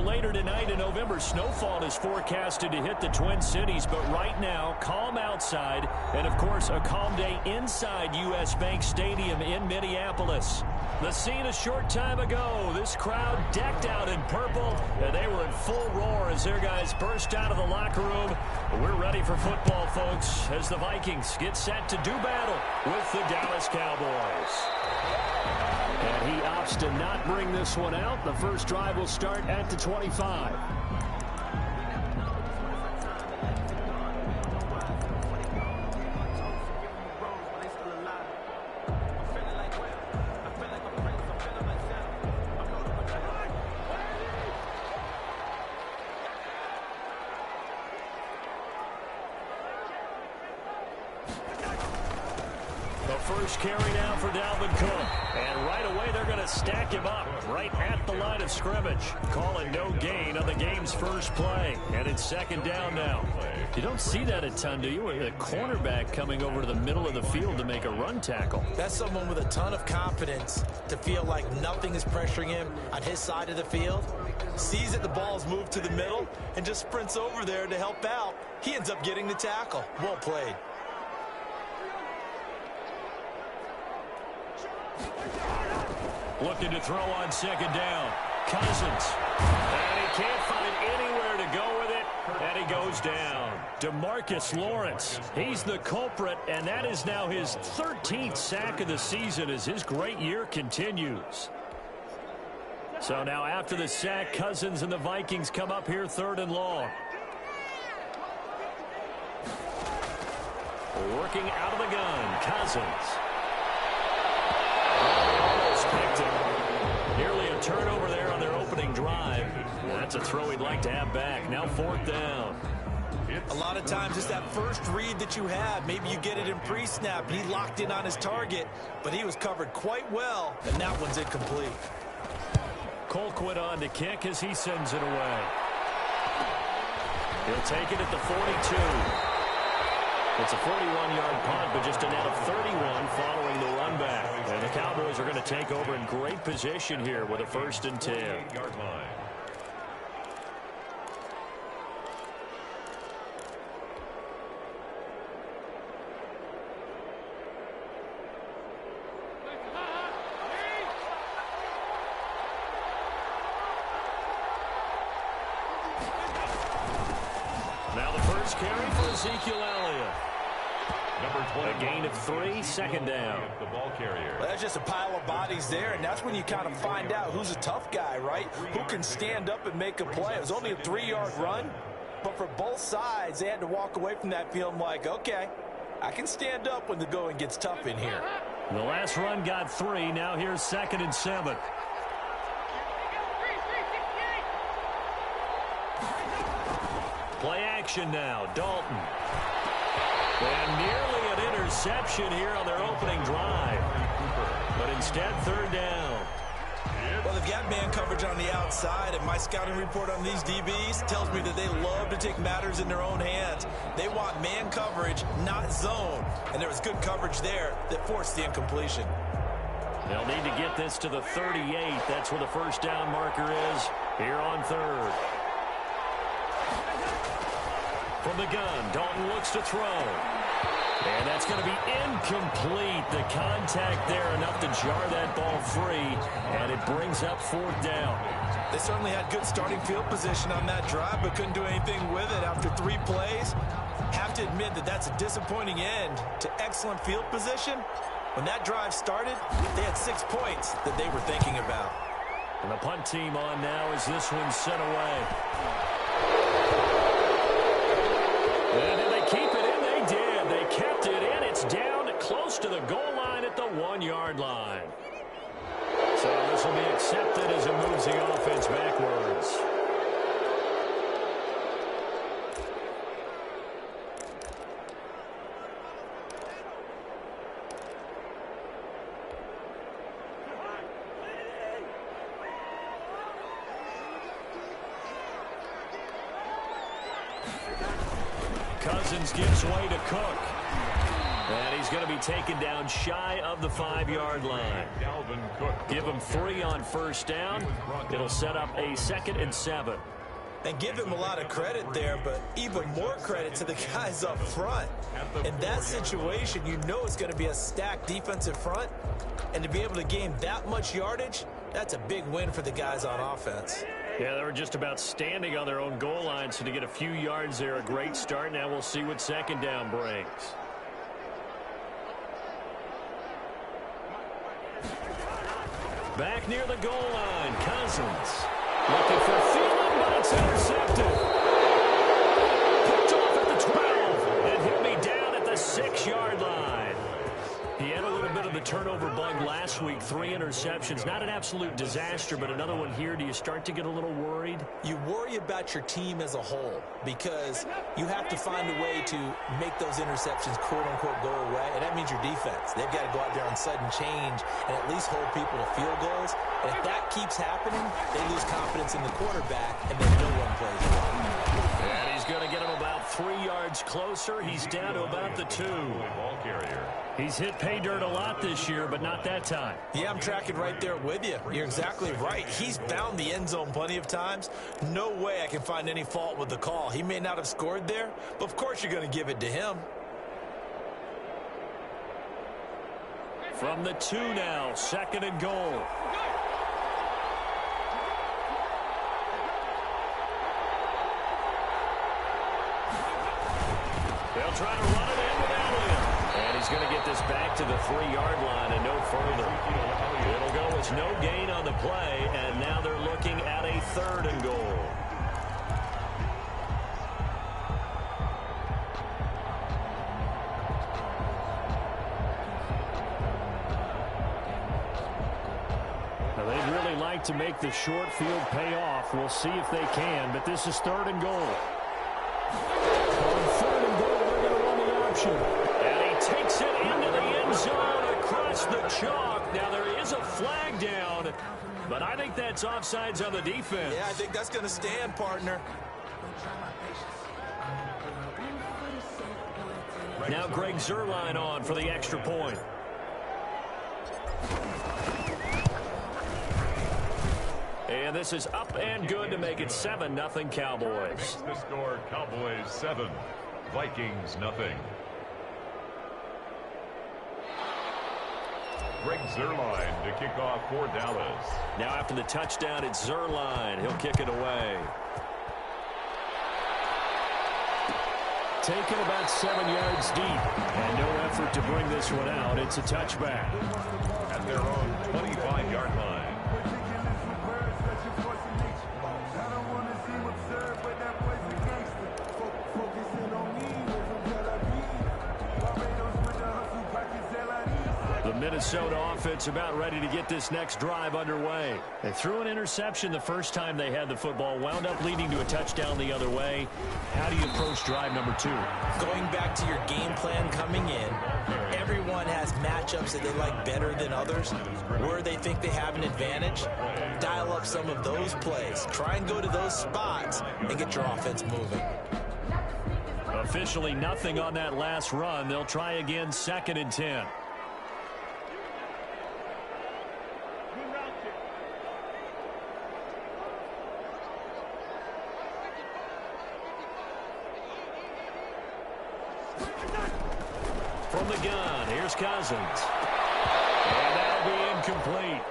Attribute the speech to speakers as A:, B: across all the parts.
A: later tonight, a November snowfall is forecasted to hit the Twin Cities, but right now, calm outside, and of course, a calm day inside U.S. Bank Stadium in Minneapolis. The scene a short time ago, this crowd decked out in purple, and they were in full roar as their guys burst out of the locker room. We're ready for football, folks, as the Vikings get set to do battle with the Dallas Cowboys. And he opts to not bring this one out. The first drive will start at the 25. First carry now for Dalvin Cook. And right away, they're going to stack him up right at the line of scrimmage. Calling no gain on the game's first play. And it's second down now. You don't see that a ton, do you? With a cornerback coming over to the middle of the field to make a run tackle.
B: That's someone with a ton of confidence to feel like nothing is pressuring him on his side of the field. Sees that the ball's moved to the middle and just sprints over there to help out. He ends up getting the tackle. Well played.
A: Looking to throw on second down. Cousins. And he can't find anywhere to go with it. And he goes down. DeMarcus Lawrence. He's the culprit, and that is now his 13th sack of the season as his great year continues. So now after the sack, Cousins and the Vikings come up here third and long. Working out of the gun, Cousins. Nearly a turnover there on their opening drive. That's a throw he'd like to have back. Now fourth down.
B: A lot of times it's that first read that you have. Maybe you get it in pre-snap. He locked in on his target, but he was covered quite well, and that one's incomplete.
A: Colquitt on to kick as he sends it away. He'll take it at the 42. It's a 41-yard punt, but just a net of 31 following the run back. And the Cowboys are going to take over in great position here with a first and 10. Now the first carry for Ezekiel Elliott. A gain of 3, second down.
C: The ball carrier.
B: Well, that's just a pile of bodies there, and that's when you kind of find out who's a tough guy, right? Who can stand up and make a play. It was only a 3-yard run, but for both sides, they had to walk away from that field like, okay, I can stand up when the going gets tough in here.
A: The last run got 3. Now here's second and 7. Play action now, Dalton. And nearly an interception here on their opening drive. But instead, third down.
B: Well, they've got man coverage on the outside, and my scouting report on these DBs tells me that they love to take matters in their own hands. They want man coverage, not zone. And there was good coverage there that forced the incompletion.
A: They'll need to get this to the 38. That's where the first down marker is here on third. From the gun, Dalton looks to throw. And that's going to be incomplete. The contact there enough to jar that ball free. And it brings up fourth down.
B: They certainly had good starting field position on that drive, but couldn't do anything with it after 3 plays. Have to admit that that's a disappointing end to excellent field position. When that drive started, they had 6 points that they were thinking about.
A: And the punt team on now as this one's sent away. And did they keep it in? They did. They kept it in. It's down close to the goal line at the 1-yard line. So this will be accepted as it moves the offense backwards. Cousins gives way to Cook. And he's going to be taken down shy of the 5-yard line. Give him 3 on first down. It'll set up a 2nd and 7.
B: And give him a lot of credit there, but even more credit to the guys up front. In that situation, you know it's going to be a stacked defensive front. And to be able to gain that much yardage, that's a big win for the guys on offense.
A: Yeah, they were just about standing on their own goal line, so to get a few yards there, a great start. Now we'll see what 2nd down brings. Back near the goal line, Cousins. Looking for Thielen, but it's intercepted. Picked off at the 12, and he'll be down at the 6-yard line. He had a little bit of the turnover bug last week, 3 interceptions. Not an absolute disaster, but another one here. Do you start to get a little worried?
B: You worry about your team as a whole because you have to find a way to make those interceptions, quote-unquote, go away, and that means your defense. They've got to go out there on sudden change and at least hold people to field goals. And if that keeps happening, they lose confidence in the quarterback, and then no one plays well.
A: And he's going to get him about 3 yards closer. He's down to about the 2. Ball carrier. He's hit pay dirt a lot this year, but not that time.
B: Yeah, I'm tracking right there with you. You're exactly right. He's found the end zone plenty of times. No way I can find any fault with the call. He may not have scored there, but of course you're going to give it to him.
A: From the 2 now, 2nd and goal. They'll try to run it in without him. And he's going to get this back to the 3-yard line and no further. It'll go as no gain on the play, and now they're looking at a 3rd and goal. Now they'd really like to make the short field pay off. We'll see if they can, but this is 3rd and goal. And he takes it into the end zone across the chalk. Now there is a flag down, but I think that's offsides on the defense.
B: Yeah, I think that's going to stand, partner.
A: Now Greg Zuerlein on for the extra point. And this is up and good to make it 7-0 Cowboys.
C: The score, Cowboys 7, Vikings 0. Greg Zuerlein to kick off for Dallas.
A: Now after the touchdown, it's Zuerlein. He'll kick it away. Taken about 7 yards deep. And no effort to bring this one out. It's a touchback.
C: At their own 25-yard line.
A: Minnesota offense about ready to get this next drive underway. They threw an interception the first time they had the football, wound up leading to a touchdown the other way. How do you approach drive number 2?
B: Going back to your game plan coming in, everyone has matchups that they like better than others, where they think they have an advantage. Dial up some of those plays. Try and go to those spots and get your offense moving.
A: Officially nothing on that last run. They'll try again, 2nd and 10. From the gun, here's Cousins. And that'll be incomplete.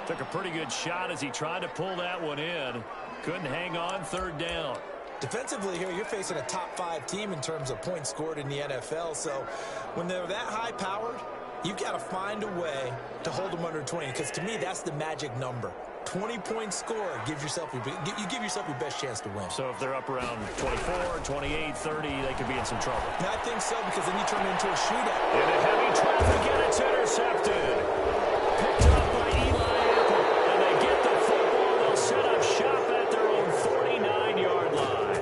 A: Took a pretty good shot as he tried to pull that one in. Couldn't hang on, 3rd down.
B: Defensively here, you're facing a top 5 team in terms of points scored in the NFL. So when they're that high-powered, you've got to find a way to hold them under 20. Because to me, that's the magic number. 20-point score, you give yourself your best chance to win.
A: So if they're up around 24, 28, 30, they could be in some trouble.
B: And I think so, because then you turn it into a shootout.
A: Into heavy traffic, and it's intercepted. Picked up by Eli Apple, and they get the football. They'll set up shop at their own 49-yard line.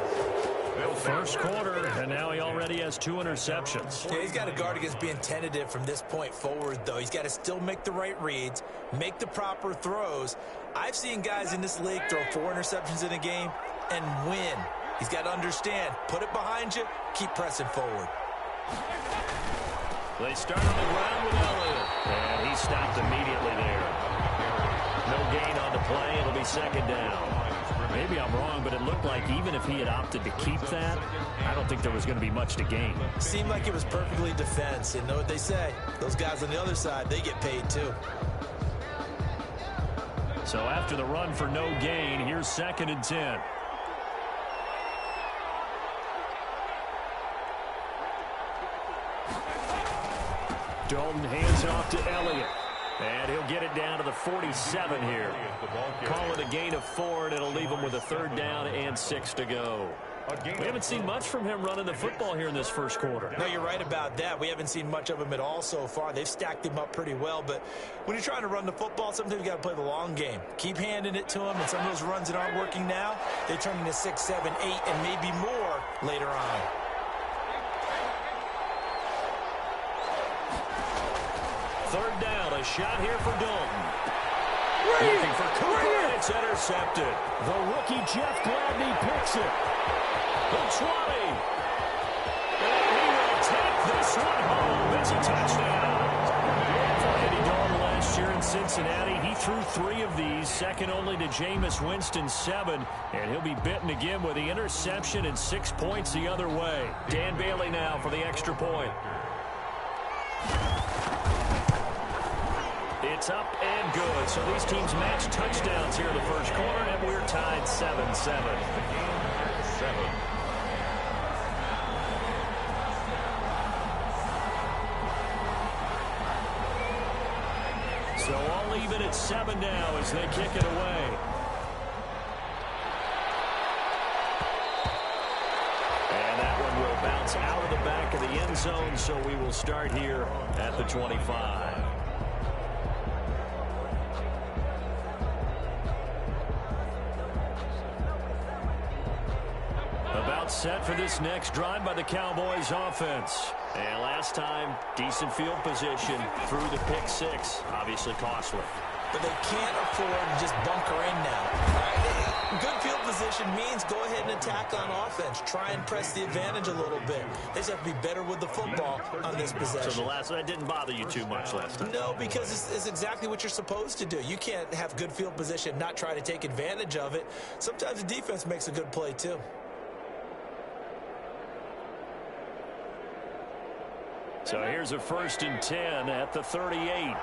A: First quarter, and now he already has 2 interceptions.
B: Yeah, he's got to guard against being tentative from this point forward, though. He's got to still make the right reads, make the proper throws. I've seen guys in this league throw 4 interceptions in a game and win. He's got to understand, put it behind you, keep pressing forward.
A: They start on the ground with Elliott. And he stopped immediately there. No gain on the play. It'll be second down. Maybe I'm wrong, but it looked like even if he had opted to keep that, I don't think there was going to be much to gain.
B: Seemed like it was perfectly defense. You know what they say? Those guys on the other side, they get paid too.
A: So after the run for no gain, here's 2nd and 10. Dalton hands it off to Elliott. And he'll get it down to the 47 here. Call it a gain of 4, and it'll leave him with a 3rd down and 6 to go. We haven't seen much from him running the football here in this first quarter.
B: No, you're right about that. We haven't seen much of him at all so far. They've stacked him up pretty well, but when you're trying to run the football, sometimes you got to play the long game. Keep handing it to him, and some of those runs that aren't working now, they turn into 6, 7, 8, and maybe more later on.
A: Third down, a shot here for Dalton. Looking for Cooper, and it's intercepted. The rookie Jeff Gladney picks it. The 20. And he will take this one home. It's a touchdown. For Andy Dalton last year in Cincinnati, he threw 3 of these, second only to Jameis Winston's 7, and he'll be bitten again with the interception and 6 points the other way. Dan Bailey now for the extra point. It's up and good. So these teams match touchdowns here in the first quarter, and we're tied 7-7.
C: 7.
A: So all even at 7 now as they kick it away. And that one will bounce out of the back of the end zone, so we will start here at the 25. About set for this next drive by the Cowboys offense. And last time, decent field position through the pick 6. Obviously costly.
B: But they can't afford to just bunker in now. Right? Good field position means go ahead and attack on offense. Try and press the advantage a little bit. They just have to be better with the football on this possession.
A: So the last one didn't bother you too much last time?
B: No, because it's exactly what you're supposed to do. You can't have good field position, not try to take advantage of it. Sometimes the defense makes a good play too.
A: So here's a 1st and 10 at the 38.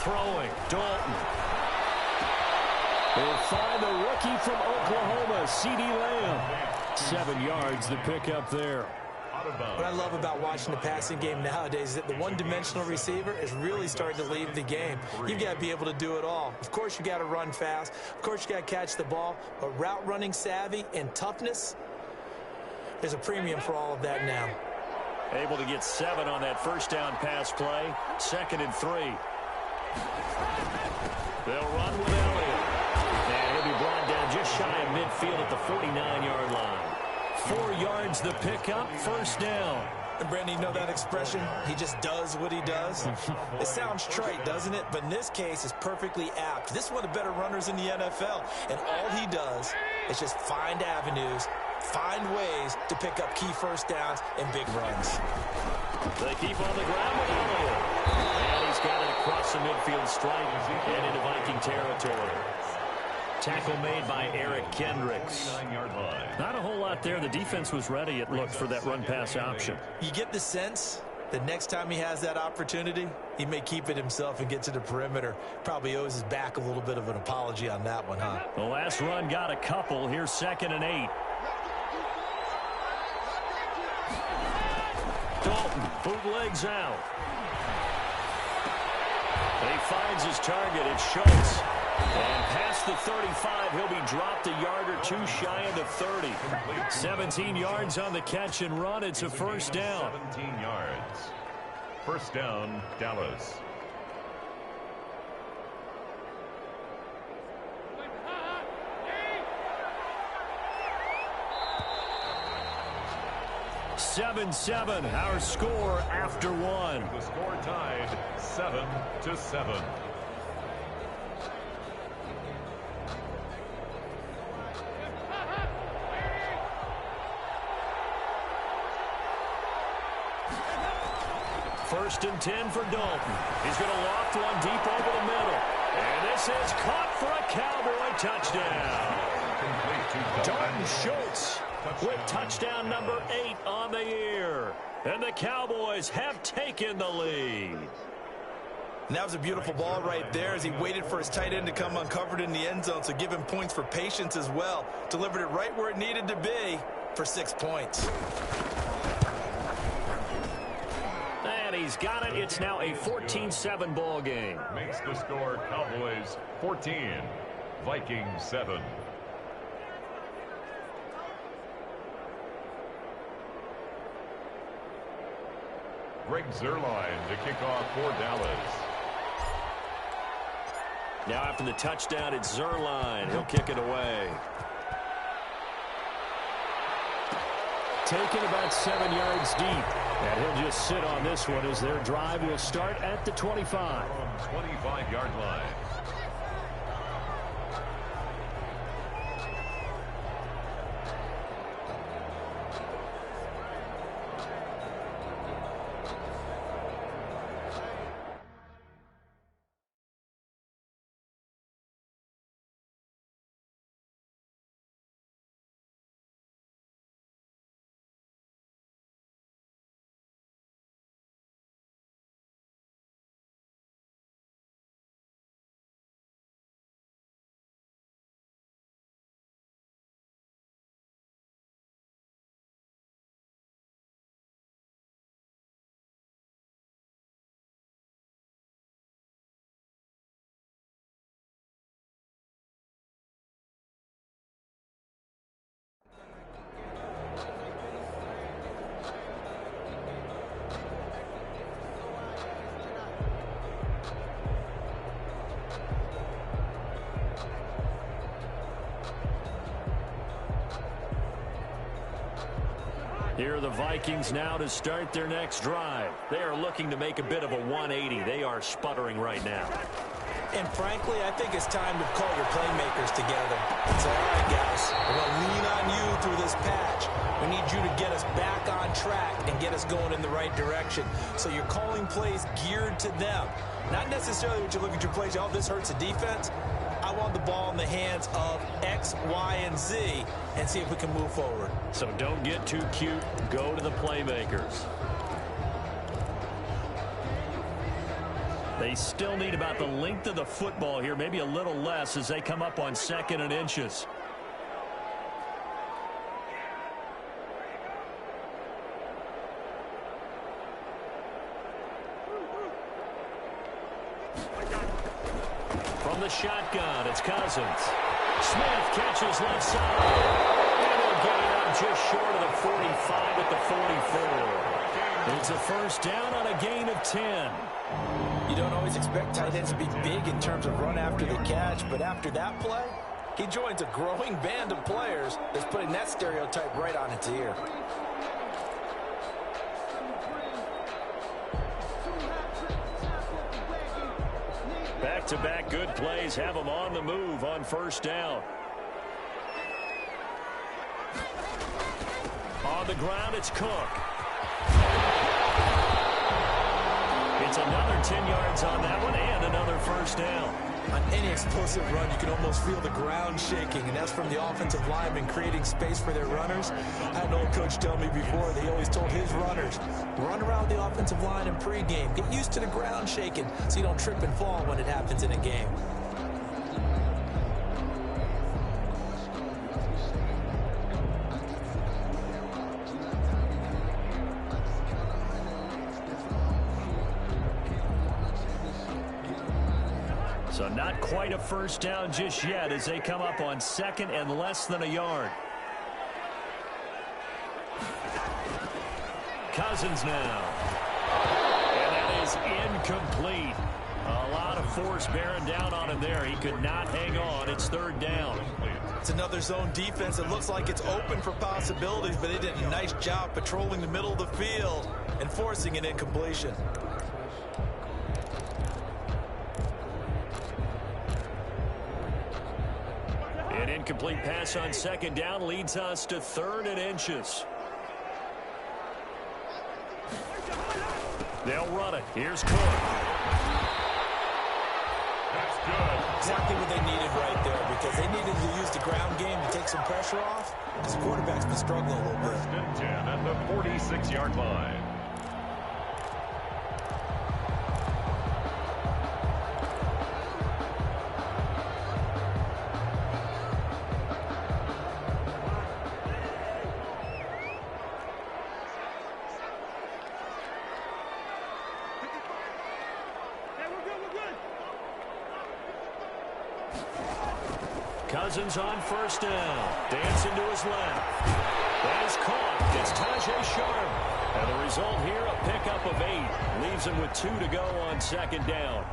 A: Throwing, Dalton. They'll find the rookie from Oklahoma, CeeDee Lamb. 7 yards the pick up there.
B: What I love about watching the passing game nowadays is that the one-dimensional receiver is really starting to leave the game. You've got to be able to do it all. Of course, you got to run fast. Of course, you got to catch the ball. But route running savvy and toughness, there's a premium for all of that now.
A: Able to get 7 on that first down pass play. 2nd and 3. They'll run with Elliott. And he'll be brought down just shy of midfield at the 49-yard line. 4 yards the pickup, 1st down.
B: And Brandon, you know that expression? He just does what he does. It sounds trite, doesn't it? But in this case, it's perfectly apt. This is one of the better runners in the NFL. And all he does is just find avenues, find ways to pick up key first downs and big runs.
A: They keep on the ground with Elliott. And he's got it across the midfield stripe and into Viking territory. Tackle made by Eric Kendricks. Not a whole lot there. The defense was ready, it looked, for that run-pass option.
B: You get the sense that next time he has that opportunity, he may keep it himself and get to the perimeter. Probably owes his back a little bit of an apology on that one, huh?
A: The last run got a couple. Here's 2nd and 8. Dalton bootlegs out. He finds his target. It's Schultz. And past the 35, he'll be dropped a yard or 2 shy of the 30. 17 yards on the catch and run. It's a 1st down.
C: 17 yards. 1st down, Dallas.
A: Seven, our score after 1.
C: The score tied 7-7.
A: First and 10 for Dalton. He's going to loft one deep over the middle. And this is caught for a Cowboy touchdown. Dalton Schultz with touchdown number 8 on the year. And the Cowboys have taken the lead.
B: And that was a beautiful ball right there as he waited for his tight end to come uncovered in the end zone, so give him points for patience as well. Delivered it right where it needed to be for 6 points.
A: And he's got it. It's now a 14-7 ball game.
C: Makes the score Cowboys 14, Vikings 7. Greg Zuerlein to kick off for Dallas.
A: Now after the touchdown, it's Zuerlein. He'll kick it away. Taken about 7 yards deep. And he'll just sit on this one as their drive will start at the 25.
C: From 25-yard line.
A: Here are the Vikings now to start their next drive. They are looking to make a bit of a 180. They are sputtering right now.
B: And frankly, I think it's time to call your playmakers together. Say, all right, guys, we're going to lean on you through this patch. We need you to get us back on track and get us going in the right direction. So you're calling plays geared to them. Not necessarily when you look at your plays, oh, this hurts the defense. I want the ball in the hands of X, Y, and Z and see if we can move forward.
A: So don't get too cute. Go to the playmakers. They still need about the length of the football here, maybe a little less as they come up on 2nd and inches. From the shotgun, it's Cousins. Smith catches left side. And they'll get it out just short of the 45 at the 44. It's a first down on a gain of 10.
B: You don't always expect tight ends to be big in terms of run after the catch, but after that play, he joins a growing band of players that's putting that stereotype right on its ear.
A: Back-to-back good plays have them on the move on first down. On the ground, it's Cook. It's another 10 yards on that one and another first down.
B: On any explosive run, you can almost feel the ground shaking, and that's from the offensive linemen creating space for their runners. I had an old coach tell me before, they always told his runners, run around the offensive line in pregame. Get used to the ground shaking so you don't trip and fall when it happens in a game.
A: So not quite a first down just yet as they come up on 2nd and less than a yard. Cousins now. And that is incomplete. A lot of force bearing down on him there. He could not hang on. It's 3rd down.
B: It's another zone defense. It looks like it's open for possibilities, but they did a nice job patrolling the middle of the field and forcing an incompletion.
A: An incomplete pass on 2nd down leads us to 3rd and inches. They'll run it. Here's Cook.
C: That's good.
B: Exactly what they needed right there, because they needed to use the ground game to take some pressure off, because the quarterback's been struggling a little bit.
C: First and 10 at the 46-yard line.
A: Cousins on first down. Dancing to his left. That is caught. It's Tajay Sharp. And the result here, a pickup of 8. Leaves him with 2 to go on second down.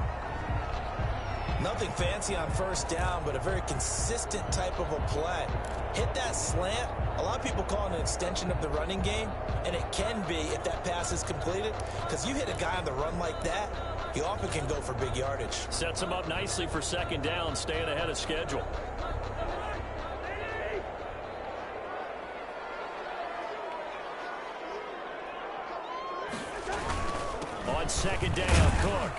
B: Nothing fancy on first down, but a very consistent type of a play. Hit that slant. A lot of people call it an extension of the running game, and it can be if that pass is completed, because you hit a guy on the run like that, he often can go for big yardage.
A: Sets him up nicely for second down, staying ahead of schedule. On second down, Cook.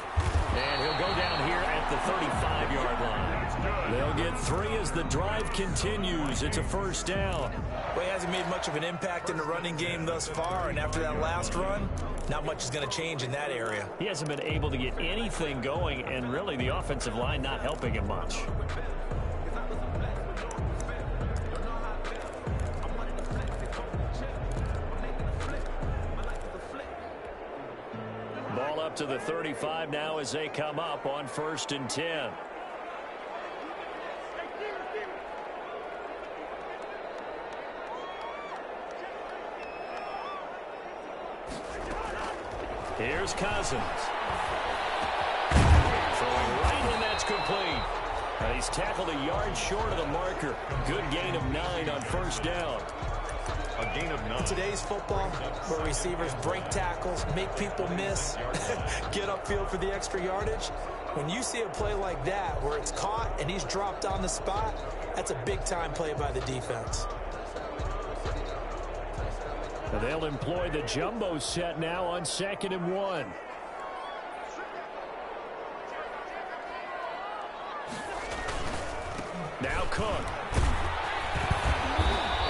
A: And he'll go down here at the 35-yard line. They'll get 3 as the drive continues. It's a first down.
B: Well, he hasn't made much of an impact in the running game thus far, and after that last run, not much is going to change in that area.
A: He hasn't been able to get anything going, and really the offensive line not helping him much. Ball up to the 35 now as they come up on first and 10. Here's Cousins. Throwing right, and that's complete. He's tackled a yard short of the marker. Good gain of 9 on first down.
C: A gain of 9.
B: In today's football, where receivers break tackles, make people miss, get upfield for the extra yardage, when you see a play like that where it's caught and he's dropped on the spot, that's a big-time play by the defense.
A: And they'll employ the jumbo set now on 2nd and 1. Now Cook.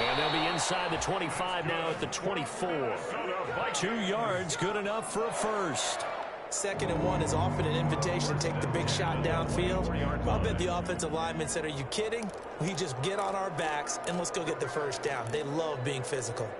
A: And they'll be inside the 25 now at the 24. 2 yards, good enough for a first.
B: 2nd and 1 is often an invitation to take the big shot downfield. I'll bet the offensive lineman said, are you kidding? We just get on our backs and let's go get the first down. They love being physical.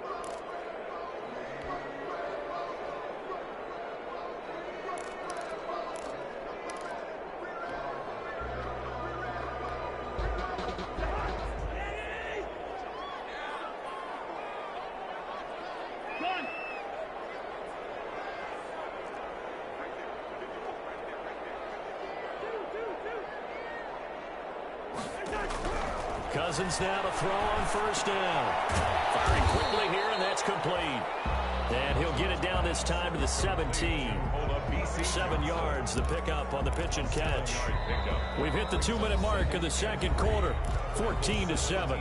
A: Cousins now to throw on first down. Firing quickly here, and that's complete. And he'll get it down this time to the 17. 7 yards, the pickup on the pitch and catch. We've hit the 2-minute mark of the second quarter. 14-7.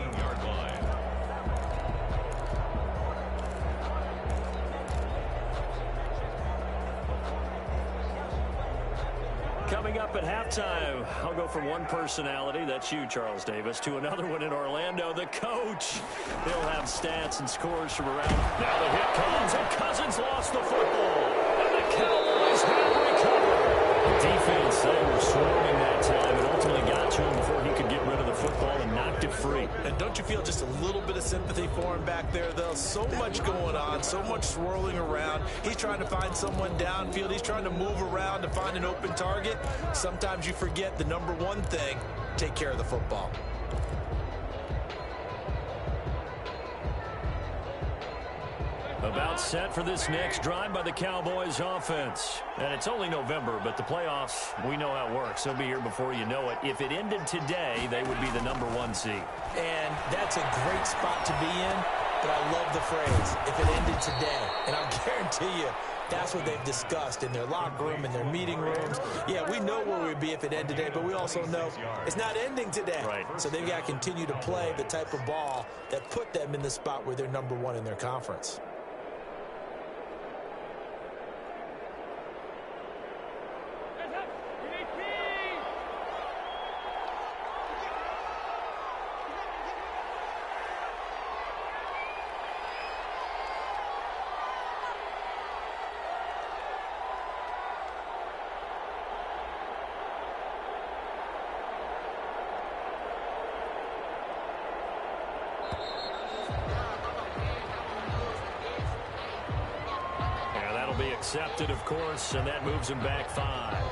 A: Coming up at halftime, I'll go from one personality, that's you, Charles Davis, to another one in Orlando, the coach. He'll have stats and scores from around. Now the hit comes, and Cousins lost the football. And the Cowboys have recovered. The defense, they were swarming that time and ultimately got to him before he could get rid of the football and knocked it free.
B: And don't you feel just a little bit of sympathy for him back there, though? So much going on, so much swirling around. He's trying to find someone downfield. He's trying to move around to find an open target. Sometimes you forget the number one thing, take care of the football.
A: About set for this next drive by the Cowboys offense. And it's only November, but the playoffs, we know how it works. They'll be here before you know it. If it ended today, they would be the number 1 seed.
B: And that's a great spot to be in, but I love the phrase, if it ended today. And I'll guarantee you, that's what they've discussed in their locker room, in their meeting rooms. Yeah, we know where we'd be if it ended today, but we also know it's not ending today.
A: Right.
B: So they've got to continue to play the type of ball that put them in the spot where they're number 1 in their conference.
A: be accepted, of course, and that moves him back 5.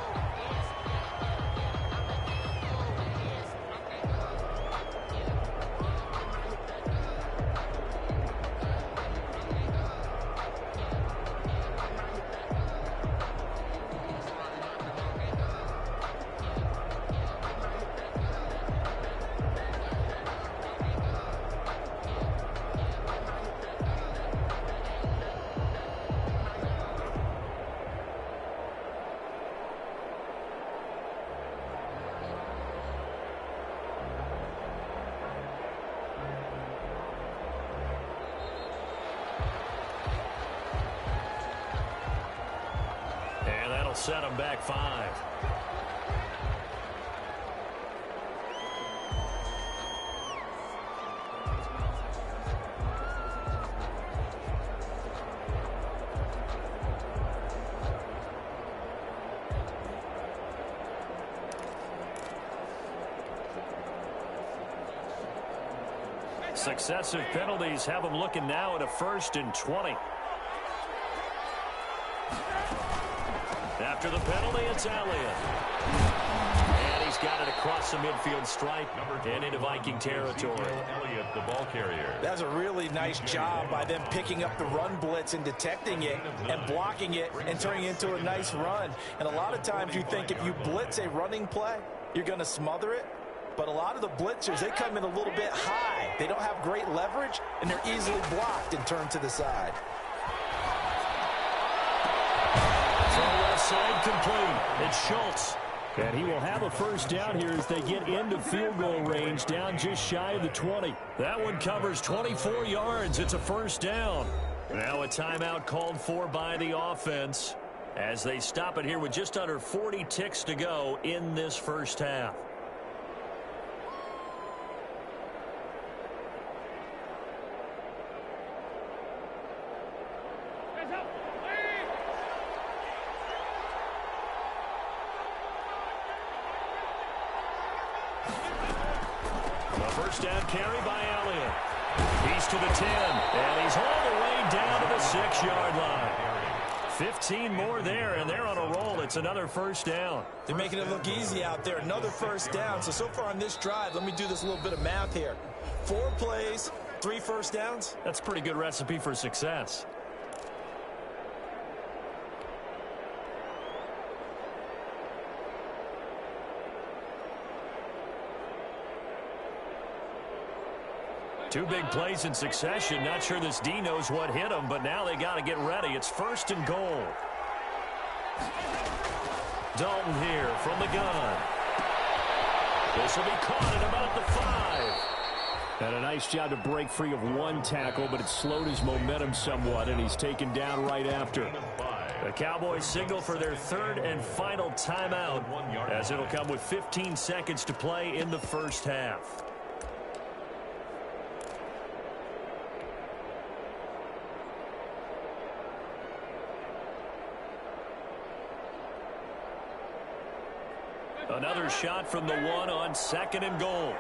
A: Set him back 5. Successive penalties have him looking now at a 1st and 20. After the penalty, it's Elliott. And he's got it across the midfield stripe and into Viking territory.
C: Elliott, the ball carrier.
B: That's a really nice job by them picking up the run blitz and detecting it and blocking it and turning it into a nice run. And a lot of times you think if you blitz a running play, you're going to smother it. But a lot of the blitzers, they come in a little bit high. They don't have great leverage, and they're easily blocked and turned to the side.
A: Side complete. It's Schultz. And he will have a 1st down here as they get into field goal range, down just shy of the 20. That one covers 24 yards. It's a 1st down. Now a timeout called for by the offense as they stop it here with just under 40 ticks to go in this 1st half. Down carry by Elliott. He's to the 10, and he's all the way down to the 6-yard line. 15 more there, and they're on a roll. It's another 1st down.
B: They're making it look easy out there. Another 1st down. So far on this drive, let me do this little bit of math here. 4 plays, 3 1st downs.
A: That's a pretty good recipe for success. Two big plays in succession. Not sure this D knows what hit him, but now they got to get ready. It's 1st and goal. Dalton here from the gun. This will be caught at about the 5. And a nice job to break free of one tackle, but it slowed his momentum somewhat, and he's taken down right after. The Cowboys signal for their 3rd and final timeout, as it'll come with 15 seconds to play in the 1st half. Another shot from the 1 on 2nd and goal.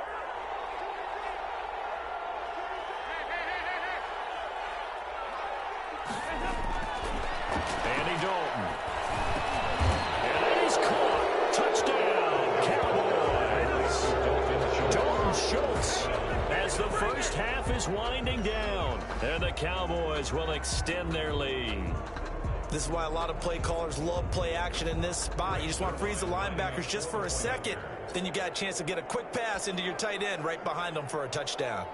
A: Andy Dalton. And he's caught. Touchdown, Cowboys. Dalton Schultz as the 1st half is winding down. And the Cowboys will extend their lead.
B: This is why a lot of play callers love play action in this spot. You just want to freeze the linebackers just for a second. Then you got a chance to get a quick pass into your tight end right behind them for a touchdown.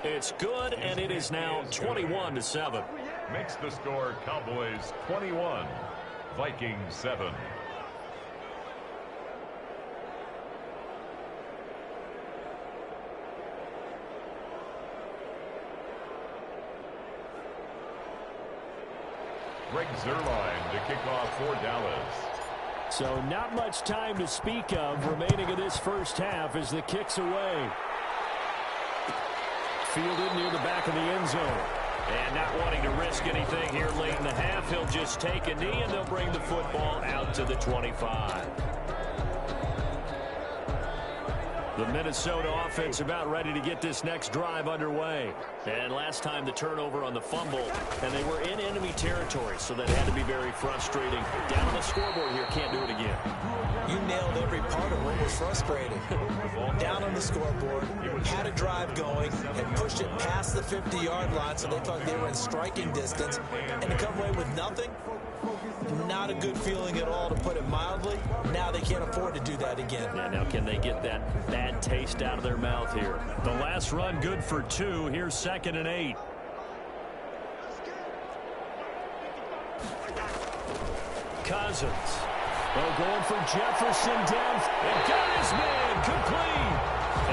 A: It's good, and it is now 21-7.
C: Makes the score Cowboys 21, Vikings 7. Greg Zuerlein to kick off for Dallas.
A: So not much time to speak of remaining in this 1st half as the kick's away. Fielded near the back of the end zone. And not wanting to risk anything here late in the half, he'll just take a knee and they'll bring the football out to the 25. The Minnesota offense about ready to get this next drive underway. And last time the turnover on the fumble, and they were in enemy territory, so that had to be very frustrating. Down on the scoreboard here, can't do it again.
B: You nailed every part of what was frustrating. Down on the scoreboard, had a drive going, and pushed it past the 50-yard line, so they thought they were in striking distance, and to come away with nothing, not a good feeling at all, to put it mildly. Now they can't afford to do that again.
A: Yeah, now can they get that bad taste out of their mouth here? The last run good for 2. Here's 2nd and 8. Cousins. Oh, going for Jefferson down. And got his man complete.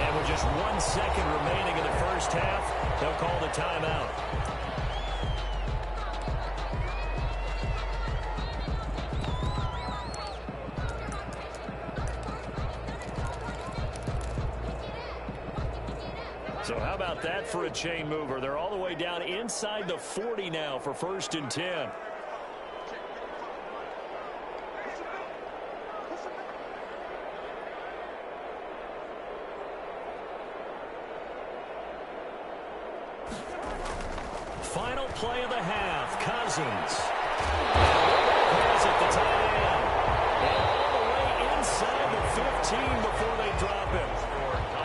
A: And with just 1 second remaining in the first half, they'll call the timeout. So how about that for a chain mover? They're all the way down inside the 40 now for 1st and 10. Final play of the half. Cousins. Has it, the tight end. And all the way inside the 15 before they drop him.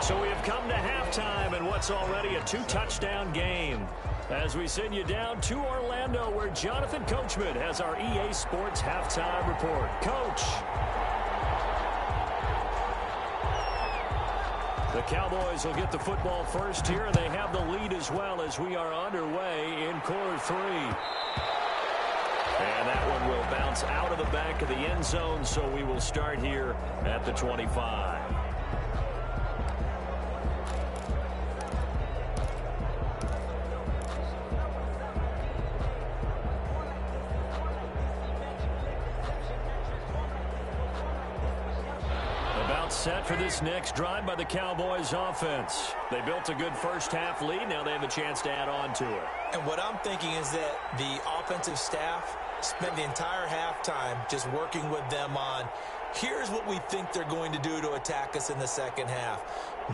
A: So we have come to halftime in what's already a 2-touchdown game. As we send you down to Orlando, where Jonathan Coachman has our EA Sports halftime report. Coach. The Cowboys will get the football first here, and they have the lead as well as we are underway in quarter 3. And that one will bounce out of the back of the end zone, so we will start here at the 25. Set for this next drive by the Cowboys offense. They built a good first half lead. Now they have a chance to add on to it.
B: And what I'm thinking is that the offensive staff spent the entire halftime just working with them on, here's what we think they're going to do to attack us in the second half.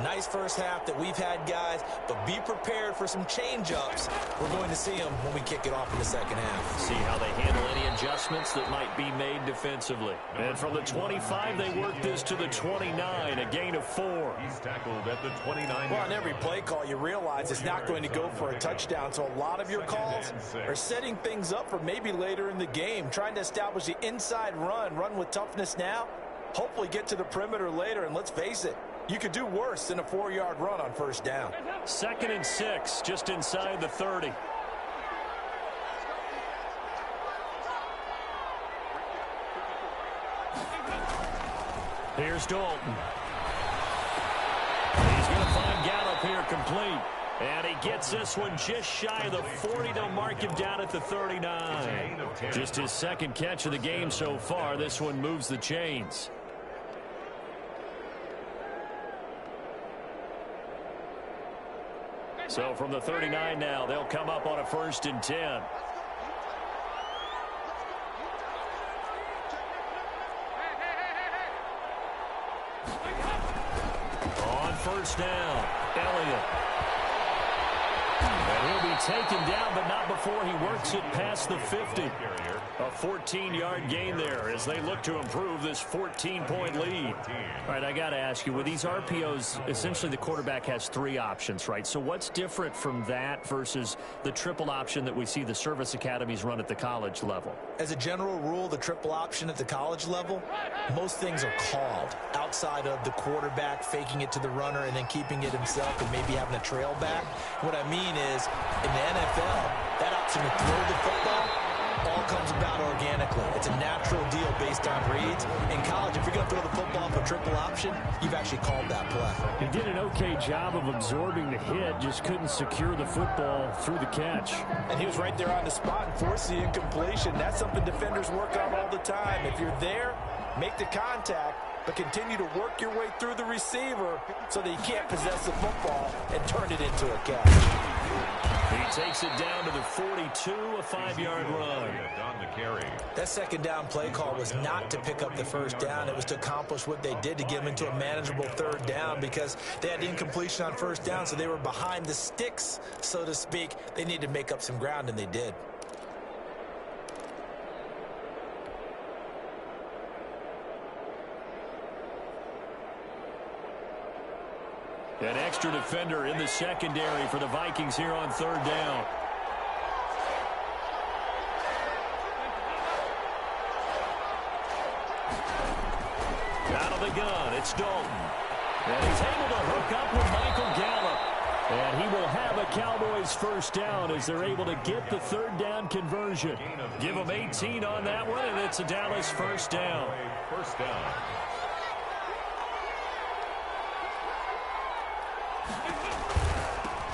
B: Nice first half that we've had, guys, but be prepared for some change-ups. We're going to see them when we kick it off in the second half.
A: See how they handle any adjustments that might be made defensively. And from the 25, they work this to the 29, a gain of 4.
C: He's tackled at the 29.
B: Well, on every play call, you realize it's not going to go for a touchdown, so a lot of your calls are setting things up for maybe later in the game, trying to establish the inside run with toughness now, hopefully get to the perimeter later, and let's face it, you could do worse than a 4-yard run on first down.
A: 2nd and 6, just inside the 30. Here's Dalton. He's going to find Gallup here complete. And he gets this one just shy of the 40. They'll mark him down at the 39. Just his 2nd catch of the game so far. This one moves the chains. So from the 39 now, they'll come up on a 1st and 10. On 1st down, Elliott. And he'll be taken down, but not before he works it past the 50. A 14-yard gain there as they look to improve this 14-point lead. All right, I got to ask you, with these RPOs, essentially the quarterback has 3 options, right? So what's different from that versus the triple option that we see the service academies run at the college level?
B: As a general rule, the triple option at the college level, most things are called outside of the quarterback faking it to the runner and then keeping it himself and maybe having a trail back. What I mean is, in the NFL, that option to throw the football all comes about organically. It's a natural deal based on reads. In college, if you're going to throw the football for triple option, you've actually called that play.
A: He did an okay job of absorbing the hit, just couldn't secure the football through the catch.
B: And he was right there on the spot and forced the incompletion. That's something defenders work on all the time. If you're there, make the contact, but continue to work your way through the receiver so that you can't possess the football and turn it into a catch.
A: He takes it down to the 42, a 5-yard run.
B: That second down play call was not to pick up the first down. It was to accomplish what they did, to get them into a manageable third down, because they had incompletion on first down, so they were behind the sticks, so to speak. They needed to make up some ground, and they did.
A: An extra defender in the secondary for the Vikings here on third down. Out of the gun, it's Dalton. And he's able to hook up with Michael Gallup. And he will have a Cowboys first down as they're able to get the third down conversion. Give them 18 on that one, and it's a Dallas first down.
C: First down.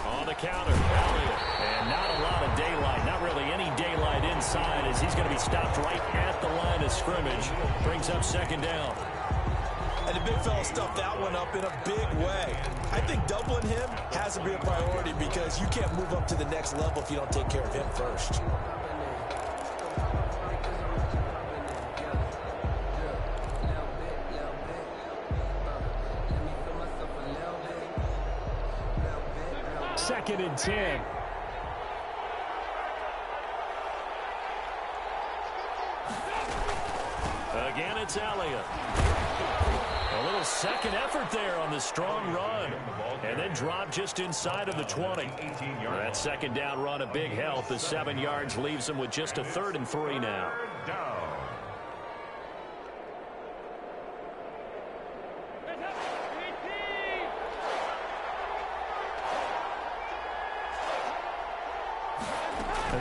A: On the counter, Elliott. And not a lot of daylight, not really any daylight inside, as he's going to be stopped right at the line of scrimmage. Brings up second down.
B: And the big fella stuffed that one up in a big way. I think doubling him has to be a priority, because you can't move up to the next level if you don't take care of him first.
A: Second and 10. Again, it's Elliott. A little second effort there on the strong run. And then drop just inside of the 20. That second down run, a big help. The 7 yards leaves them with just a 3rd and 3 now.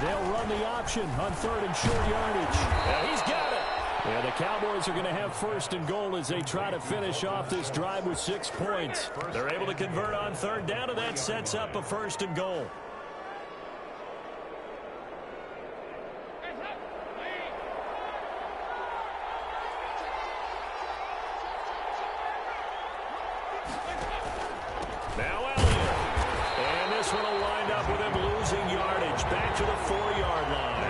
A: They'll run the option on 3rd and short yardage. Yeah, he's got it. Yeah, the Cowboys are going to have 1st and goal as they try to finish off this drive with 6 points. They're able to convert on 3rd down, and that sets up a 1st and goal. Now Elliott. And this one will wind up with him losing yardage back to the 4-yard line.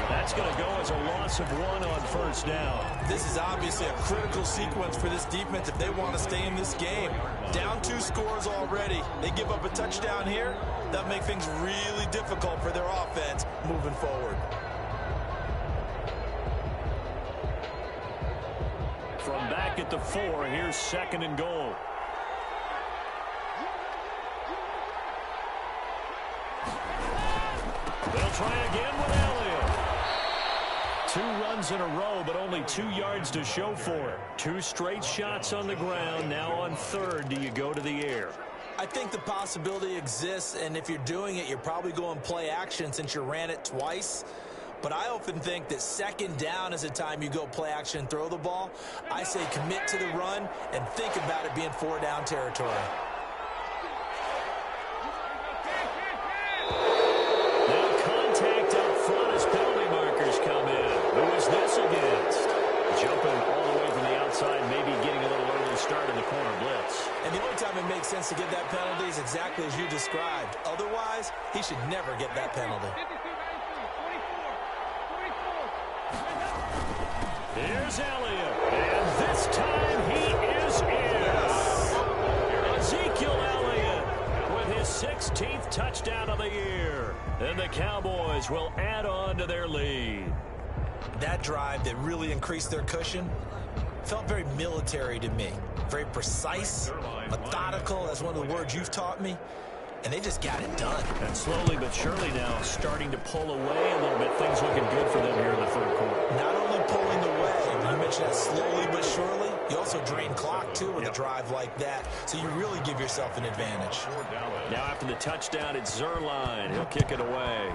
A: That's going to go as a loss of 1 on 1st down.
B: This is obviously a critical sequence for this defense if they want to stay in this game. Down 2 scores already. They give up a touchdown here. That'll make things really difficult for their offense moving forward.
A: From back at the 4, here's 2nd and goal. They'll try again with Elliott. 2 runs in a row, but only 2 yards to show for it. 2 straight shots on the ground. Now on 3rd, do you go to the air?
B: I think the possibility exists, and if you're doing it, you're probably going play action since you ran it twice. But I often think that 2nd down is the time you go play action and throw the ball. I say commit to the run and think about it being 4-down territory.
A: This against jumping all the way from the outside, maybe getting a little early start in the corner blitz.
B: And the only time it makes sense to get that penalty is exactly as you described. Otherwise, he should never get that penalty.
A: Here's Elliott, and this time he is in. Ezekiel Elliott with his 16th touchdown of the year. And the Cowboys will add on to their lead.
B: That drive that really increased their cushion felt very military to me. Very precise, methodical, that's one of the words you've taught me. And they just got it done.
A: And slowly but surely now starting to pull away a little bit. Things looking good for them here in the 3rd quarter.
B: Not only pulling away, you mentioned that slowly but surely, you also drain clock too with a drive like that. So you really give yourself an advantage.
A: Now after the touchdown, it's Zerline. He'll kick it away.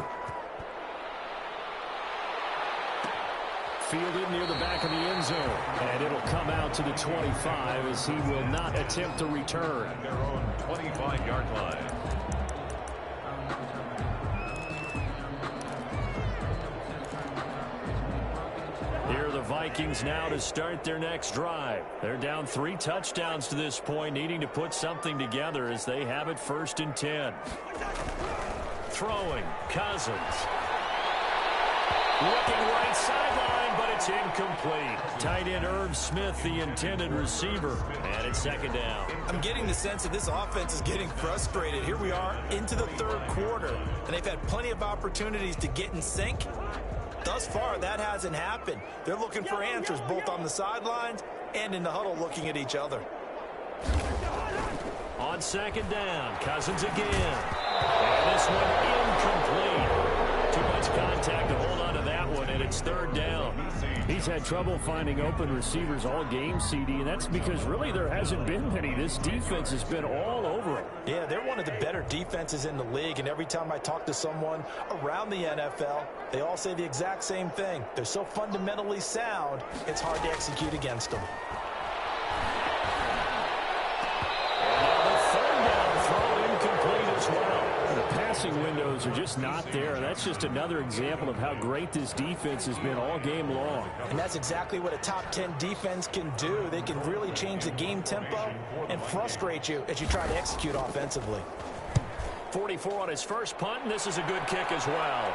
A: Fielded near the back of the end zone. And it'll come out to the 25 as he will not attempt to return.
C: At their own 25-yard line.
A: Here are the Vikings now to start their next drive. They're down 3 touchdowns to this point, needing to put something together as they have it 1st and 10. Throwing, Cousins. Looking right sideline, but it's incomplete. Tight end Irv Smith, the intended receiver. And it's second down.
B: I'm getting the sense that this offense is getting frustrated. Here we are into the third quarter, and they've had plenty of opportunities to get in sync. Thus far, that hasn't happened. They're looking for answers both on the sidelines and in the huddle looking at each other.
A: On second down, Cousins again. And this one incomplete. Too much contact to hold on to that one, and it's third down.
D: He's had trouble finding open receivers all game, CD, and that's because really there hasn't been many. This defense has been all over him.
B: Yeah, they're one of the better defenses in the league, and every time I talk to someone around the NFL, they all say the exact same thing. They're so fundamentally sound, it's hard to execute against them.
D: Passing windows are just not there. That's just another example of how great this defense has been all game long.
B: And that's exactly what a top 10 defense can do. They can really change the game tempo and frustrate you as you try to execute offensively.
A: 44 on his first punt, and this is a good kick as well.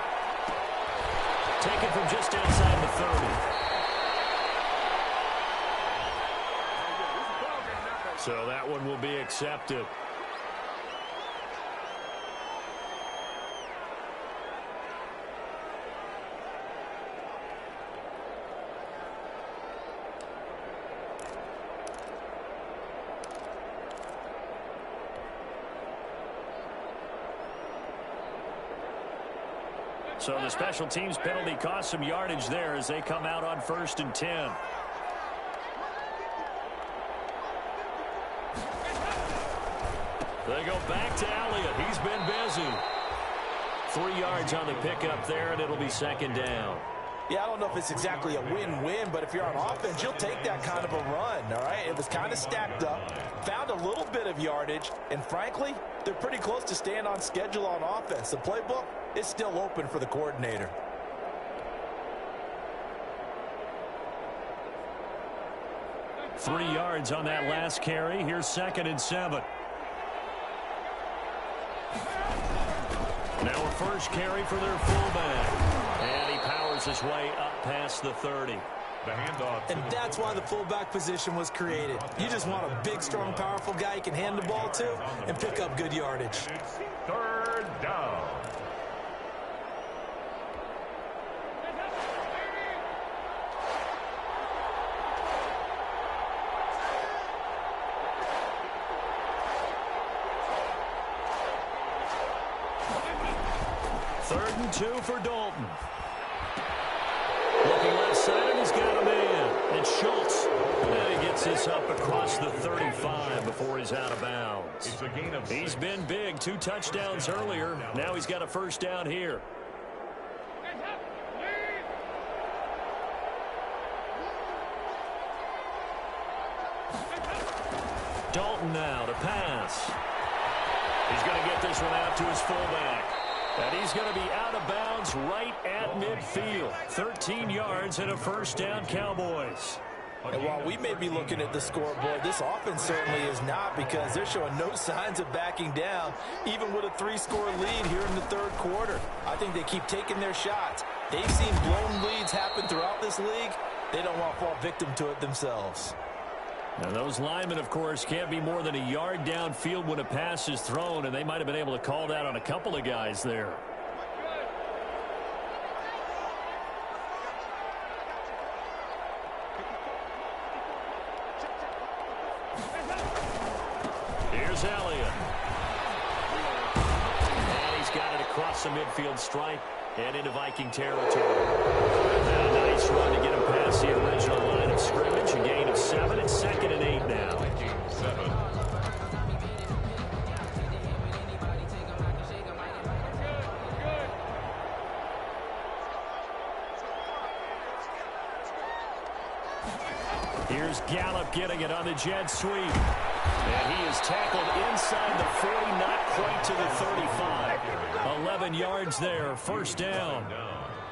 A: Taken from just outside the 30. So that one will be accepted. So the special teams penalty cost some yardage there as they come out on 1st and 10. They go back to Elliott. He's been busy. 3 yards on the pickup there, and it'll be second down.
B: Yeah, I don't know if it's exactly a win-win, but if you're on offense, you'll take that kind of a run, all right? It was kind of stacked up, found a little bit of yardage, and frankly, they're pretty close to staying on schedule on offense. The playbook is still open for the coordinator.
A: Three yards on that last carry. Here's 2nd and 7. Now a first carry for their fullback. And he powers his way up past the 30.
B: And that's why the fullback position was created. You just want a big, strong, powerful guy you can hand the ball to and pick up good yardage.
C: It's third down.
A: Third and 2 for Dalton. Looking left side, and he's got a man. And Schultz. And he gets this up across the 35 before he's out of bounds.
C: It's a gain of 6.
A: He's been big. 2 touchdowns earlier. Now he's got a first down here. Dalton now to pass. He's going to get this one out to his fullback. And he's going to be out of bounds right at midfield. 13 yards and a first down, Cowboys.
B: And while we may be looking at the scoreboard, this offense certainly is not, because they're showing no signs of backing down, even with a 3-score lead here in the third quarter. I think they keep taking their shots. They've seen blown leads happen throughout this league. They don't want to fall victim to it themselves.
A: Now those linemen, of course, can't be more than a yard downfield when a pass is thrown, and they might have been able to call that on a couple of guys there. Here's Elliott. And he's got it across the midfield stripe and into Viking territory. And a nice run to get him past the original line of scrimmage. A gain of 7. It's 2nd and 8 now.
C: 7.
A: Here's Gallup getting it on the jet sweep. And he is tackled inside the 40, not quite to the 35. 11 yards there, first down.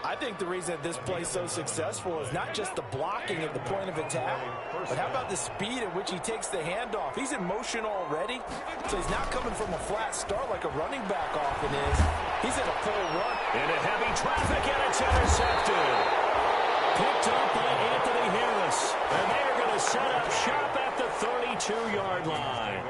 B: I think the reason that this play is so successful is not just the blocking at the point of attack, but how about the speed at which he takes the handoff? He's in motion already, so he's not coming from a flat start like a running back often is. He's in a full run.
A: Into heavy traffic, and it's intercepted. Picked up by Anthony Harris. And they are going to set up shop at the 32-yard line.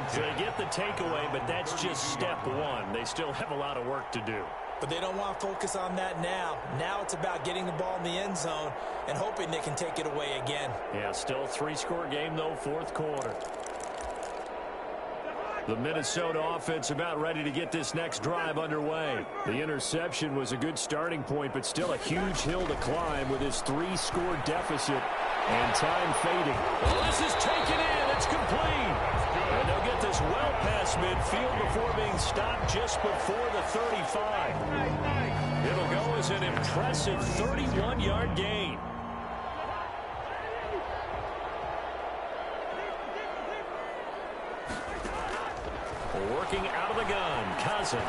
A: So they get the takeaway, but that's just step one. They still have a lot of work to do.
B: But they don't want to focus on that now. Now it's about getting the ball in the end zone and hoping they can take it away again.
A: Yeah, still a 3-score game, though, fourth quarter. The Minnesota offense about ready to get this next drive underway. The interception was a good starting point, but still a huge hill to climb with his 3-score deficit and time fading. Well, this is taken in. It's complete. And they'll get this well past midfield before being stopped just before the 35. It'll go as an impressive 31-yard gain. Working out of the gun, Cousins.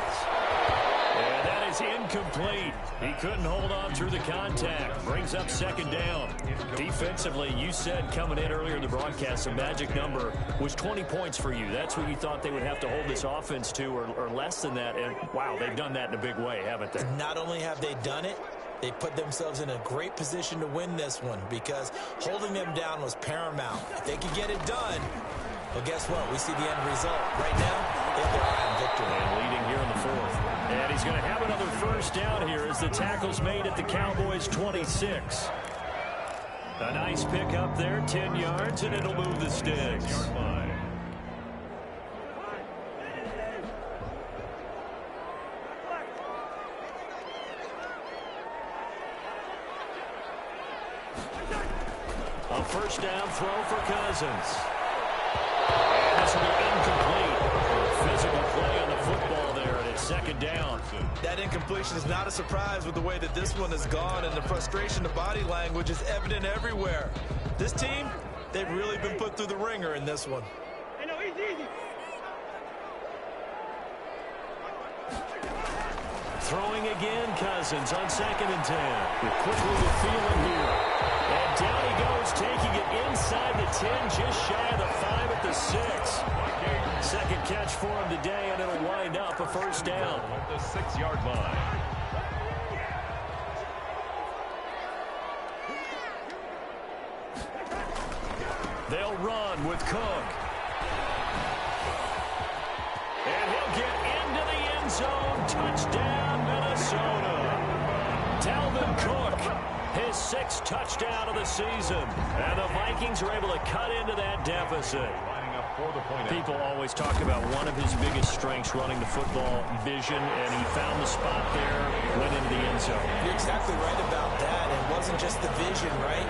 A: And that is incomplete. He couldn't hold on through the contact. Brings up second down. Defensively, you said coming in earlier in the broadcast, the magic number was 20 points for you. That's what you thought they would have to hold this offense to, or less than that. And, wow, they've done that in a big way, haven't they?
B: Not only have they done it, they put themselves in a great position to win this one because holding them down was paramount. If they could get it done, well, guess what? We see the end result. Right now, they have their eye on victory.
A: And leading here in the fourth. And he's going to have another first down here as the tackle's made at the Cowboys' 26. A nice pick up there, 10 yards, and it'll move the sticks. A first down throw for Cousins. And this will be incomplete. Physical play on the football there, and it's second down.
B: That incompletion is not a surprise with the way that this one has gone, and the frustration, the body language is evident everywhere. This team, they've really been put through the ringer in this one.
A: Throwing again, Cousins on 2nd and 10. Quickly with feeling here. And down he goes, taking it inside the 10, just shy of the 5 at the 6. Second catch for him today, and it'll wind up a first down.
C: At the 6-yard line.
A: They'll run with Cook. And he'll get into the end zone. Touchdown, Minnesota. Dalvin Cook, his 6th touchdown of the season. And the Vikings are able to cut into that deficit. People always talk about one of his biggest strengths, running the football, vision, and he found the spot there, went into the end zone.
B: You're exactly right about that. It wasn't just the vision, right?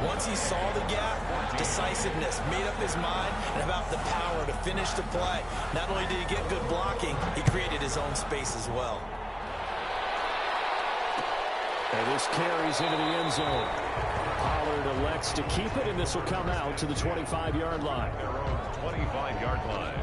B: Once he saw the gap, decisiveness, made up his mind, and about the power to finish the play. Not only did he get good blocking, he created his own space as well.
D: And this carries into the end zone. Pollard elects to keep it, and this will come out to the 25-yard line.
C: 25-yard line.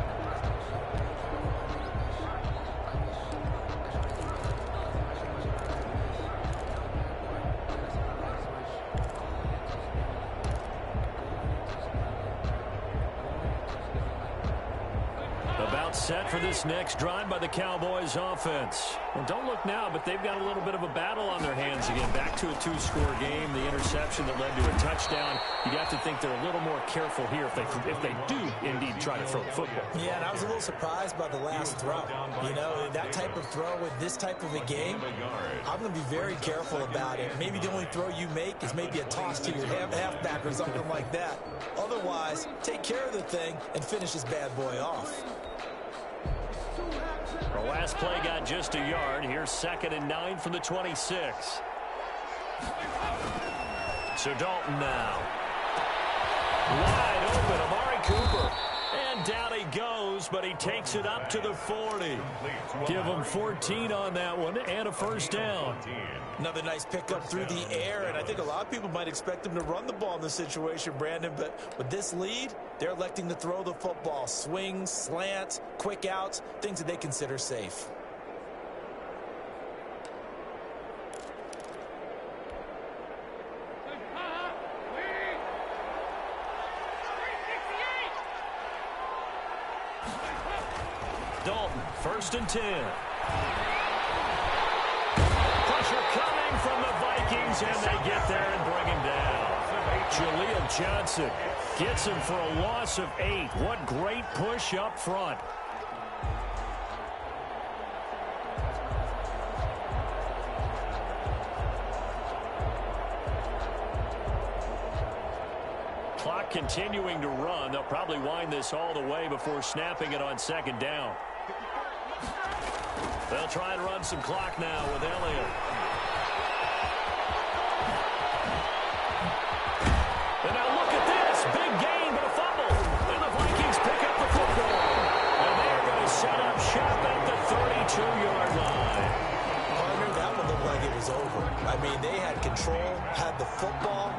A: About set for this next drive by the Cowboys offense. And don't look now, but they've got a little bit of a battle on their hands again. Back to a 2-score game. The interception that led to a touchdown. You'd have to think they're a little more careful here if they do indeed try to throw the football.
B: Yeah, and I was a little surprised by the last throw. You know, that type of throw with this type of a game, I'm going to be very careful about it. Maybe the only throw you make is maybe a toss to your halfback or something like that. Otherwise, take care of the thing and finish this bad boy off.
A: The last play got just a yard. Here's 2nd and 9 from the 26. So Dalton now. Wide open, Amari Cooper. And down he goes, but he takes it up to the 40. Give him 14 on that one and a first down.
B: Another nice pickup through the air, and I think a lot of people might expect him to run the ball in this situation, Brandon, but with this lead, they're electing to throw the football. Swings, slants, quick outs, things that they consider safe.
A: Dalton, 1st and 10. Jones, and they get there and bring him down. Jaleel Johnson gets him for a loss of 8. What great push up front. Clock continuing to run. They'll probably wind this all the way before snapping it on second down. They'll try and run some clock now with Elliott. And now look at this. Big gain, but a fumble. And the Vikings pick up the football. And they're going to set up shop at the 32-yard line.
B: Partner, that one looked like it was over. I mean, they had control, had the football,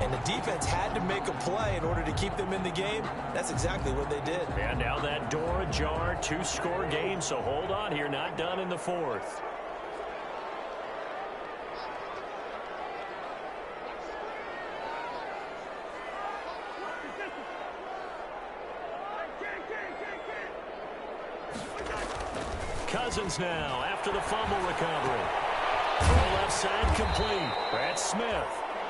B: and the defense had to make a play in order to keep them in the game. That's exactly what they did.
A: And now that door ajar, 2-score game, so hold on here, not done in the fourth. Cousins now after the fumble recovery. Throw left side complete. Brad Smith.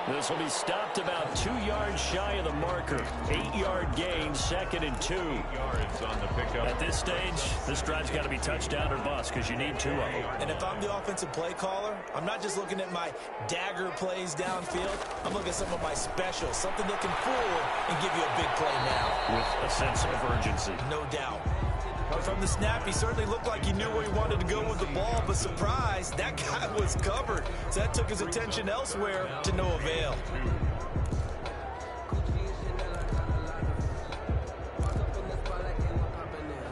A: This will be stopped about 2 yards shy of the marker. 8-yard gain, 2nd and 2.
C: 8 yards on the pickup.
A: At this stage, this drive's got to be touchdown or bust because you need 2 of them.
B: And if I'm the offensive play caller, I'm not just looking at my dagger plays downfield. I'm looking at some of my specials, something that can fool and give you a big play now.
A: With a sense of urgency.
B: No doubt. But from the snap, he certainly looked like he knew where he wanted to go with the ball, but surprise, that guy was covered. So that took his attention elsewhere to no avail.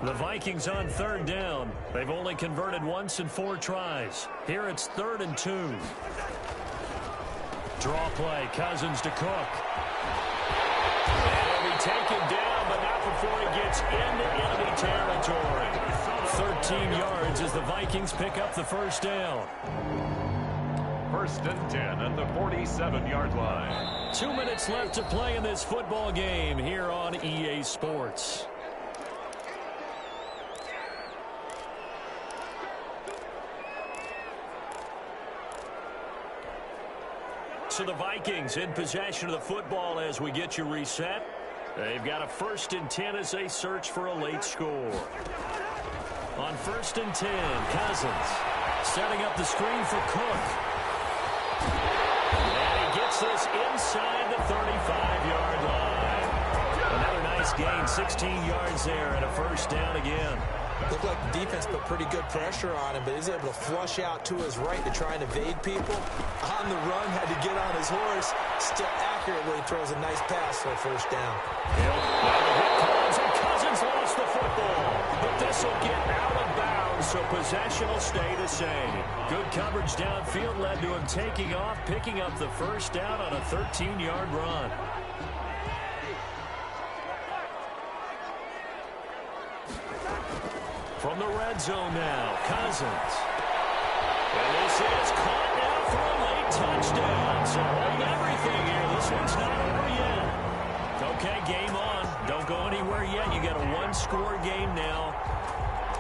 A: The Vikings on 3rd down. They've only converted once in 4 tries. Here it's 3rd and 2. Draw play, Cousins to Cook. And he'll be taken down, but not before he gets into enemy territory. 13 yards as the Vikings pick up the first down.
C: 1st and 10 at the 47-yard line.
A: 2 minutes left to play in this football game here on EA Sports. So the Vikings in possession of the football as we get you reset. They've got a 1st and 10 as they search for a late score. On 1st and 10, Cousins setting up the screen for Cook. And he gets this inside the 35-yard line. Another nice gain, 16 yards there and a 1st down again.
B: Looked like the defense put pretty good pressure on him, but he's able to flush out to his right to try and evade people. On the run, had to get on his horse. Still accurately throws a nice pass for a 1st down.
A: Now the hit comes, and Cousins lost the football. But this will get out of bounds, so possession will stay the same. Good coverage downfield led to him taking off, picking up the 1st down on a 13-yard run. From the red zone now, Cousins. And this is caught now for a late touchdown. So hold everything here. This one's not over yet. Okay, game on. Don't go anywhere yet. You got a 1-score game now.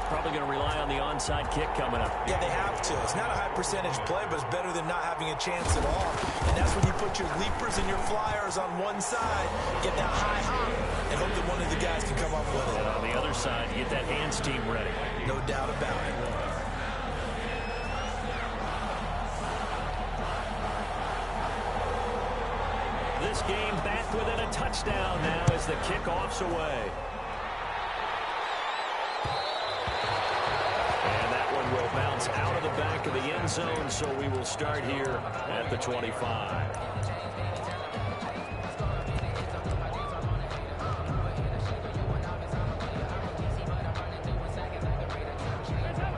A: Probably going to rely on the onside kick coming up.
B: Yeah, they have to. It's not a high percentage play, but it's better than not having a chance at all. And that's when you put your leapers and your flyers on one side, get that high hop, and hope that one of the guys can come up with it.
A: And on the other side, you get that hands team ready.
B: No doubt about it.
A: This game back within a touchdown now as the kickoff's away. And that one will bounce out of the back of the end zone, so we will start here at the 25.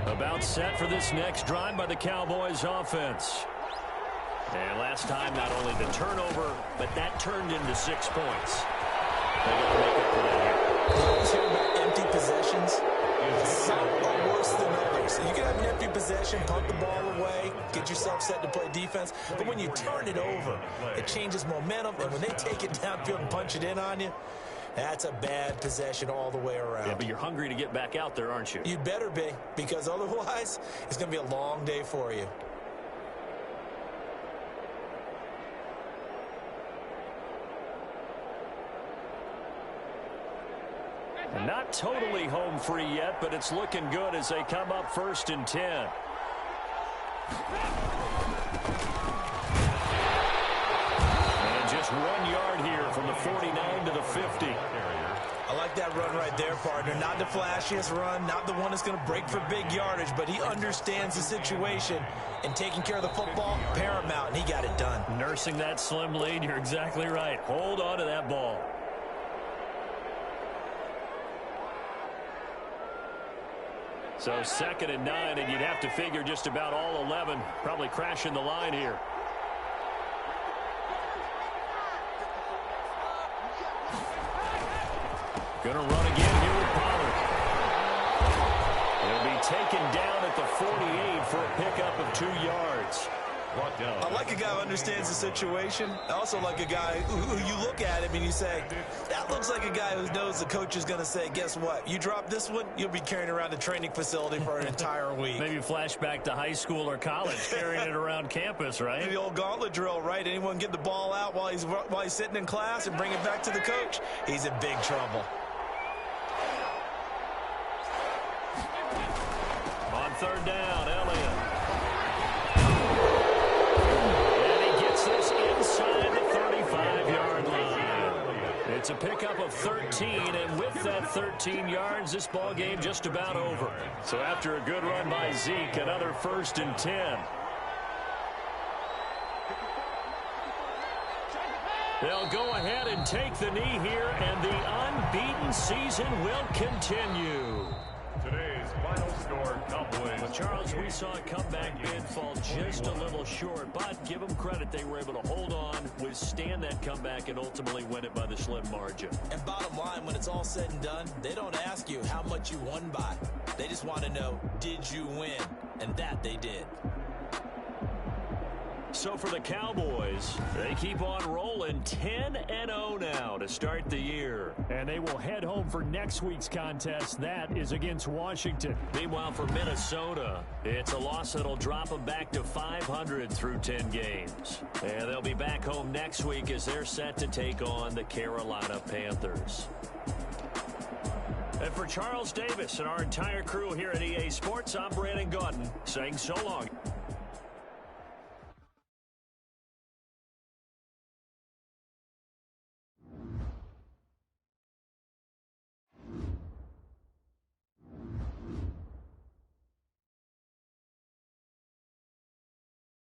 A: About set for this next drive by the Cowboys offense. And last time, not only the turnover, but that turned into 6 points. They got to make up for that here.
B: Let's hear about empty possessions. Some are worse than others. You can have an empty possession, punt the ball away, get yourself set to play defense. But when you turn it over, it changes momentum. And when they take it downfield and punch it in on you, that's a bad possession all the way around.
A: Yeah, but you're hungry to get back out there, aren't you?
B: You better be, because otherwise, it's going to be a long day for you.
A: And not totally home free yet, but it's looking good as they come up 1st and 10. And just 1 yard here from the 49 to the 50.
B: I like that run right there, partner. Not the flashiest run, not the one that's going to break for big yardage, but he understands the situation, and taking care of the football, paramount, and he got it done.
A: Nursing that slim lead, you're exactly right. Hold on to that ball. So 2nd and 9, and you'd have to figure just about all 11 probably crashing the line here. Going to run again here with Pollard. He'll be taken down at the 48 for a pickup of 2 yards.
B: I like a guy who understands the situation. I also like a guy who you look at him and you say, that looks like a guy who knows the coach is going to say, guess what? You drop this one, you'll be carrying around the training facility for an entire week.
A: Maybe flashback to high school or college, carrying it around campus, right?
B: The old gauntlet drill, right? Anyone get the ball out while he's sitting in class and bring it back to the coach? He's in big trouble.
A: On 3rd down, Elliott. And he gets this inside the 35-yard line. It's a pickup of 13, and with that 13 yards, this ball game just about over. So after a good run by Zeke, another 1st and 10. They'll go ahead and take the knee here, and the unbeaten season will continue.
C: Today's final score, Cowboys.
A: Well, Charles, we saw a comeback bid fall just a little short, but give them credit. They were able to hold on, withstand that comeback, and ultimately win it by the slim margin.
B: And bottom line, when it's all said and done, they don't ask you how much you won by. They just want to know, did you win? And that they did.
A: So for the Cowboys, they keep on rolling 10-0 now to start the year.
D: And they will head home for next week's contest. That is against Washington.
A: Meanwhile, for Minnesota, it's a loss that'll drop them back to 500 through 10 games. And they'll be back home next week as they're set to take on the Carolina Panthers. And for Charles Davis and our entire crew here at EA Sports, I'm Brandon Gaudin saying so long.